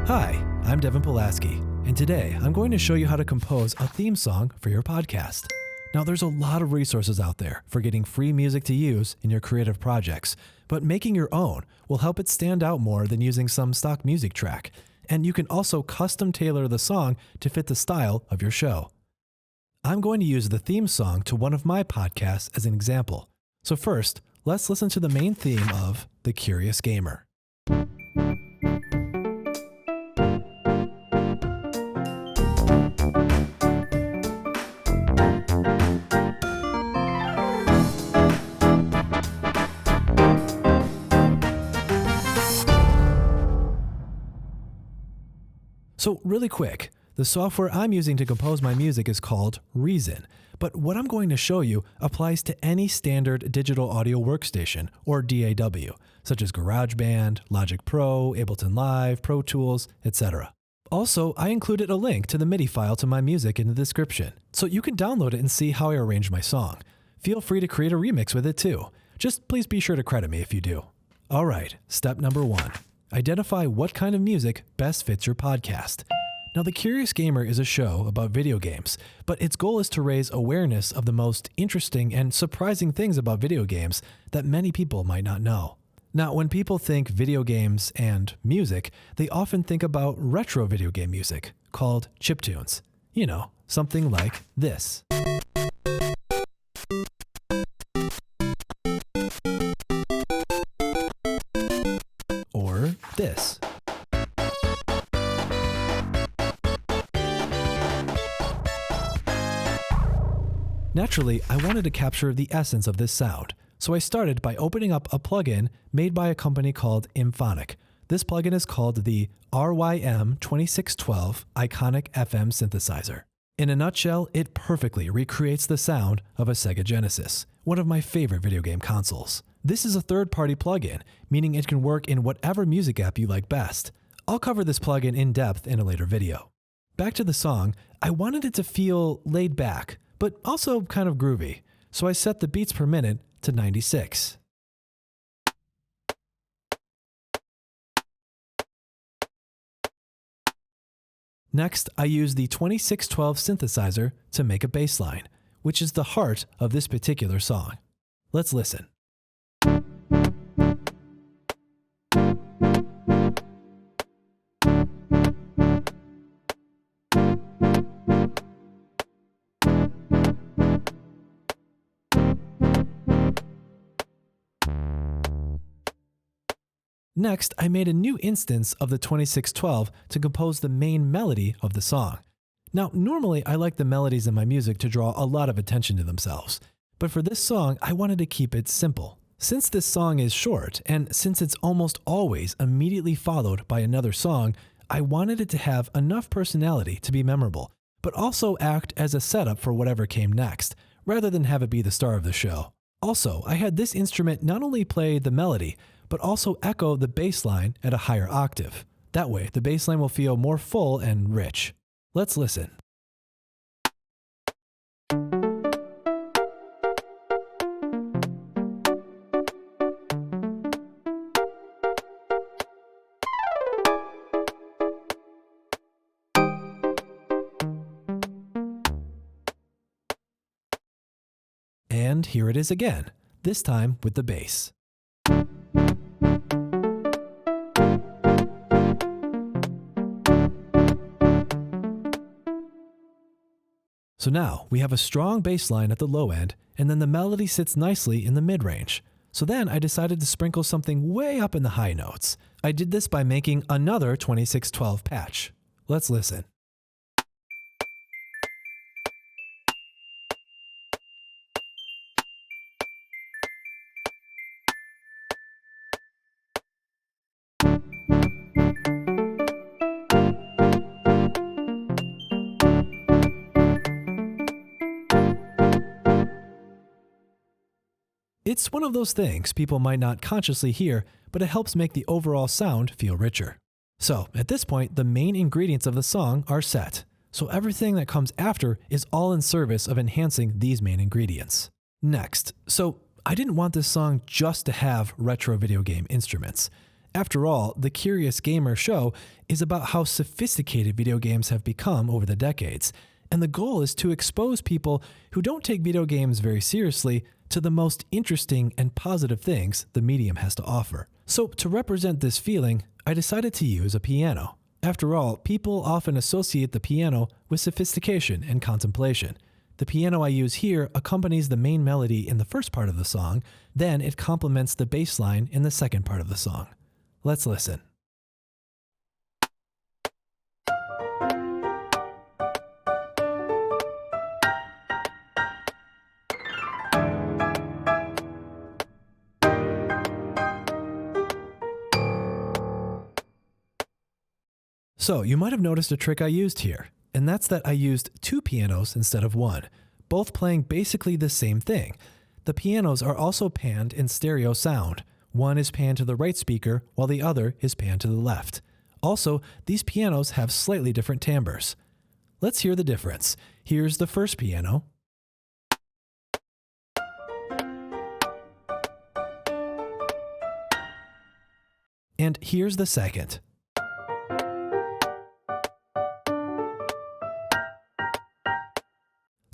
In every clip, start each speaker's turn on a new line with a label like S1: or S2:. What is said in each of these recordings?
S1: Hi, I'm Devin Pulaski, and today I'm going to show you how to compose a theme song for your podcast. Now, there's a lot of resources out there for getting free music to use in your creative projects, but making your own will help it stand out more than using some stock music track, and you can also custom tailor the song to fit the style of your show. I'm going to use the theme song to one of my podcasts as an example. So first, let's listen to the main theme of The Curious Gamer. So really quick, the software I'm using to compose my music is called Reason, but what I'm going to show you applies to any standard digital audio workstation, or DAW, such as GarageBand, Logic Pro, Ableton Live, Pro Tools, etc. Also, I included a link to the MIDI file to my music in the description, so you can download it and see how I arranged my song. Feel free to create a remix with it too. Just please be sure to credit me if you do. Alright, step number 1. Identify what kind of music best fits your podcast. Now, The Curious Gamer is a show about video games, but its goal is to raise awareness of the most interesting and surprising things about video games that many people might not know. Now, when people think video games and music, they often think about retro video game music, called chiptunes. You know, something like this. Or this. Naturally, I wanted to capture the essence of this sound, so I started by opening up a plugin made by a company called Imphonic. This plugin is called the RYM2612 Iconic FM Synthesizer. In a nutshell, it perfectly recreates the sound of a Sega Genesis, one of my favorite video game consoles. This is a third-party plugin, meaning it can work in whatever music app you like best. I'll cover this plugin in depth in a later video. Back to the song, I wanted it to feel laid back, but also kind of groovy, so I set the beats per minute to 96. Next, I use the 2612 synthesizer to make a bass line, which is the heart of this particular song. Let's listen. Next, I made a new instance of the 2612 to compose the main melody of the song. Now, normally I like the melodies in my music to draw a lot of attention to themselves, but for this song, I wanted to keep it simple. Since this song is short, and since it's almost always immediately followed by another song, I wanted it to have enough personality to be memorable, but also act as a setup for whatever came next, rather than have it be the star of the show. Also, I had this instrument not only play the melody, but also echo the bass line at a higher octave. That way, the bass line will feel more full and rich. Let's listen. And here it is again, this time with the bass. So now we have a strong bass line at the low end, and then the melody sits nicely in the mid-range. So then I decided to sprinkle something way up in the high notes. I did this by making another 2612 patch. Let's listen. It's one of those things people might not consciously hear, but it helps make the overall sound feel richer. So at this point, the main ingredients of the song are set. So everything that comes after is all in service of enhancing these main ingredients. Next, so I didn't want this song just to have retro video game instruments. After all, the Curious Gamer show is about how sophisticated video games have become over the decades, and the goal is to expose people who don't take video games very seriously to the most interesting and positive things the medium has to offer. So to represent this feeling, I decided to use a piano. After all, people often associate the piano with sophistication and contemplation. The piano I use here accompanies the main melody in the first part of the song, then it complements the bass line in the second part of the song. Let's listen. So you might have noticed a trick I used here, and that's that I used two pianos instead of one, both playing basically the same thing. The pianos are also panned in stereo sound. One is panned to the right speaker, while the other is panned to the left. Also, these pianos have slightly different timbres. Let's hear the difference. Here's the first piano. And here's the second.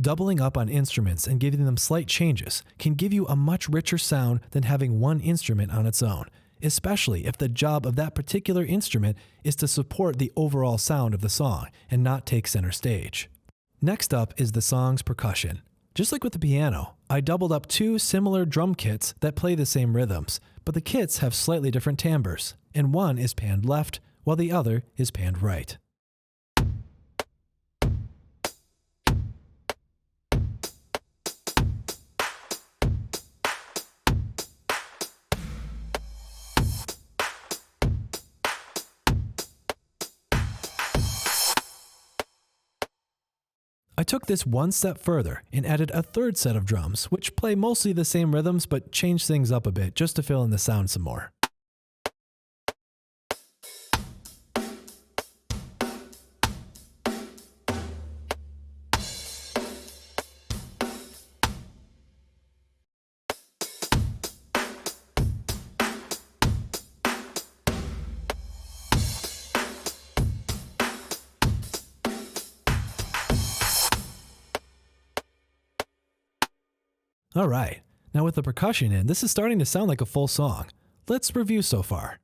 S1: Doubling up on instruments and giving them slight changes can give you a much richer sound than having one instrument on its own, especially if the job of that particular instrument is to support the overall sound of the song and not take center stage. Next up is the song's percussion. Just like with the piano, I doubled up two similar drum kits that play the same rhythms, but the kits have slightly different timbres, and one is panned left while the other is panned right. I took this one step further and added a third set of drums, which play mostly the same rhythms but change things up a bit just to fill in the sound some more. Alright, now with the percussion in, this is starting to sound like a full song. Let's review so far.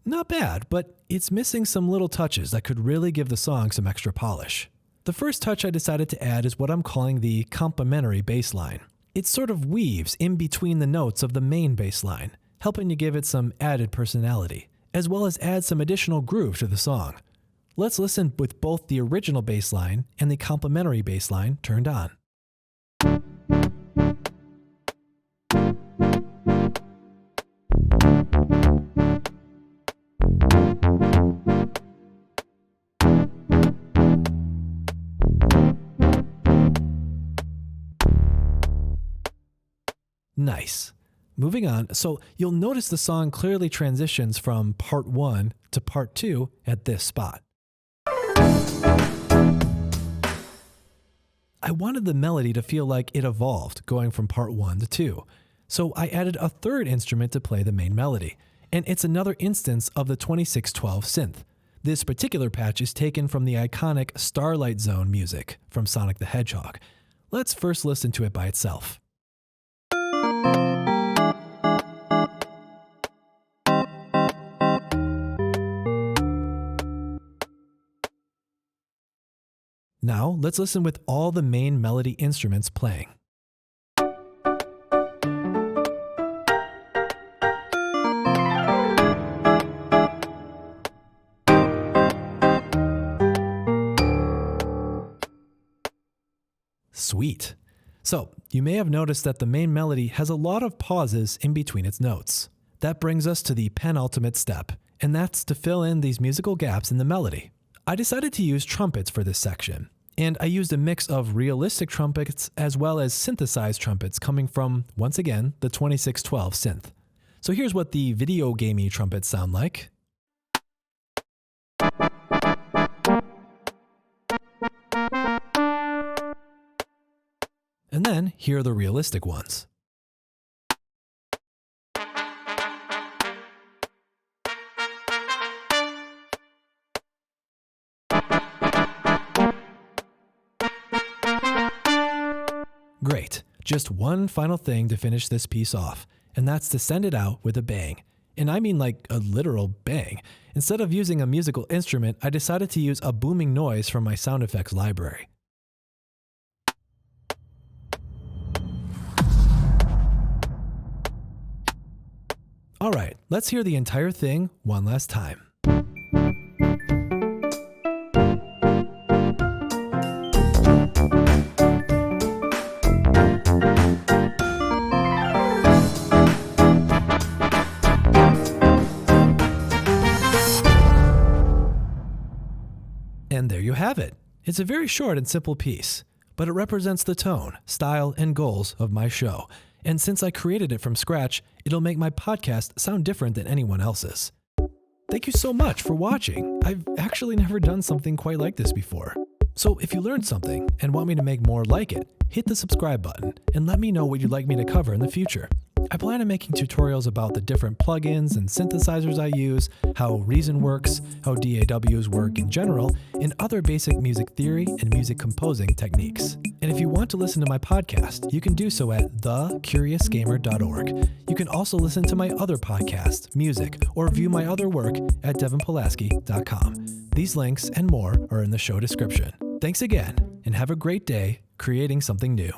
S1: Not bad, but it's missing some little touches that could really give the song some extra polish. The first touch I decided to add is what I'm calling the complementary bass line. It sort of weaves in between the notes of the main bass line, helping to give it some added personality, as well as add some additional groove to the song. Let's listen with both the original bass line and the complementary bass line turned on. Nice. Moving on, so you'll notice the song clearly transitions from part 1 to part 2 at this spot. I wanted the melody to feel like it evolved going from part 1 to 2, so I added a third instrument to play the main melody, and it's another instance of the 2612 synth. This particular patch is taken from the iconic Starlight Zone music from Sonic the Hedgehog. Let's first listen to it by itself. Now, let's listen with all the main melody instruments playing. Sweet. So, you may have noticed that the main melody has a lot of pauses in between its notes. That brings us to the penultimate step, and that's to fill in these musical gaps in the melody. I decided to use trumpets for this section. And I used a mix of realistic trumpets as well as synthesized trumpets coming from, once again, the 2612 synth. So here's what the video gamey trumpets sound like. And then here are the realistic ones. Great. Just one final thing to finish this piece off, and that's to send it out with a bang. And I mean like a literal bang. Instead of using a musical instrument, I decided to use a booming noise from my sound effects library. Alright, let's hear the entire thing one last time. And there you have it. It's a very short and simple piece, but it represents the tone, style, and goals of my show. And since I created it from scratch, it'll make my podcast sound different than anyone else's. Thank you so much for watching. I've actually never done something quite like this before. So if you learned something and want me to make more like it, hit the subscribe button and let me know what you'd like me to cover in the future. I plan on making tutorials about the different plugins and synthesizers I use, how Reason works, how DAWs work in general, and other basic music theory and music composing techniques. And if you want to listen to my podcast, you can do so at thecuriousgamer.org. You can also listen to my other podcasts, music, or view my other work at devinpulaski.com. These links and more are in the show description. Thanks again, and have a great day creating something new.